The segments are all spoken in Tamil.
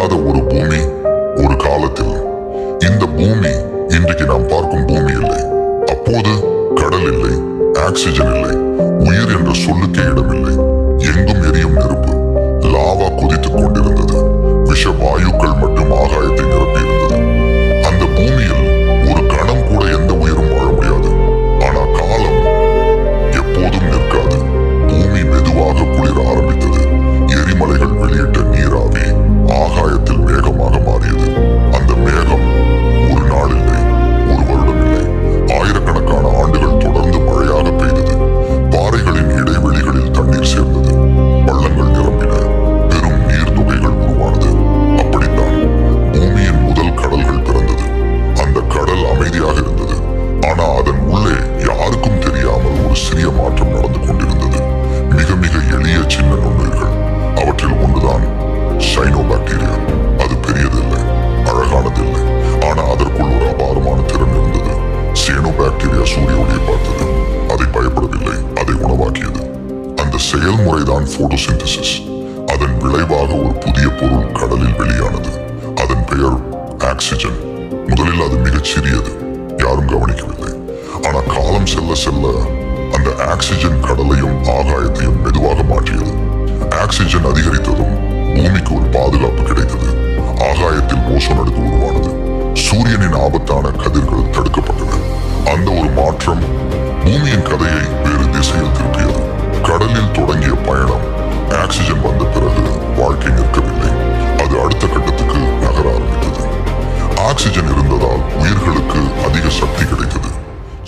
இல்லாத ஒரு பூமி ஒரு காலத்தில். இந்த பூமி இன்றைக்கு நாம் பார்க்கும் பூமி இல்லை. அப்போது கடல் இல்லை, ஆக்சிஜன் இல்லை, உயிர் என்ற சொல்லுக்கே இடமில்லை. எங்கும் எரியும் நெருப்பு, லாவா கொதித்துக் கொண்டிருந்தது. விஷ வாயுக்கள் மட்டும் ஆகாயத்தை நிரப்பியிருந்தது. அந்த பூமியில் ஒரு கணம் கூட எந்த உயிரும் வாழ முடியாது. ஆனா காலம் எப்போதும் நிற்காது. பூமி மெதுவாக குளிர ஆரம்பித்தது. எரிமலைகள் வெளியிட்ட நீராவி ஆகாயத்தில் மேகமாக மாறியது. அந்த மேகம் ஒரு நாள் இல்லை, ஒரு வருடம் இல்லை, ஆயிரக்கணக்கான ஆண்டுகள் தொடர்ந்து மழையாக பெய்தது. பாறைகளின் இடைவெளிகளில் தண்ணீர் சேர்ந்தது. பள்ளங்கள் நிரம்பின. பெரும் நீர்த்தொகைகள் உருவானது. அப்படித்தான் பூமியின் முதல் கடல்கள் பிறந்தது. அந்த கடல் அமைதியாக இருந்தது. ஆனா அதன் உள்ளே யாருக்கும் தெரியாமல் ஒரு சிறிய மாற்றம் நடந்து கொண்டிருந்தது. மிக மிக எளிய சின்ன நுண்ணுயிர்கள். அவற்றில் ஒன்றுதான் சைனோபாக்டீரியா. அது பெரியதில்லை, அழகானதில்லை, ஆனா அதற்குள் ஒரு அபாரமான திறன் இருந்தது. சைனோபாக்டீரியா சூரிய ஒளியை பார்த்தது. அதை பயப்படவில்லை, அதை உணவாக்கியது. அந்த செயல்முறைதான் போட்டோசிந்தசிஸ். அதன் விளைவாக ஒரு புதிய பொருள் கடலில் வெளியானது. அதன் பெயர் ஆக்சிஜன். முதலில் அது மிகச் சிறியது, யாரும் கவனிக்கவில்லை. ஆனா காலம் செல்ல செல்ல அந்த ஆக்சிஜன் கடலையும் ஆகாயத்தையும் மெதுவாக மாற்றியது. ஆக்சிஜன் அதிகரித்ததும் பூமிக்கு ஒரு பாதுகாப்பு கிடைத்தது. ஆகாயத்தில் ஓசோன் அடுக்கு உருவானது. சூரியனின் ஆபத்தான கதிர்கள் தடுக்கப்பட்டன. அந்த ஒரு மாற்றம் பூமியின் கதையை வேறு திசையில் திருப்பியது. கடலில் தொடங்கிய பயணம் ஆக்சிஜன் வந்த பிறகு வாழ்க்கை நிற்கவில்லை. அது அடுத்த கட்டத்துக்கு நகர ஆரம்பித்தது. ஆக்சிஜன் இருந்ததால் உயிர்களுக்கு அதிக சக்தி கிடைத்தது.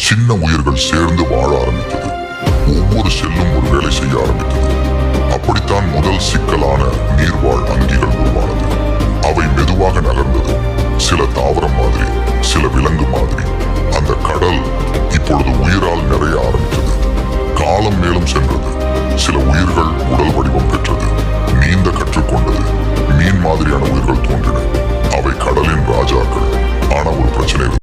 சின்ன உயிர்கள் சேர்ந்து வாழ ஆரம்பித்தது. ஒவ்வொரு செல்லும் ஒரு வேலை செய்ய ஆரம்பித்தது. அப்படித்தான் முதல் சிக்கலான நீர்வாழ் அங்கிகள் உருவானது. அவை மெதுவாக நகர்ந்தது. சில தாவரம் மாதிரி, சில விலங்கு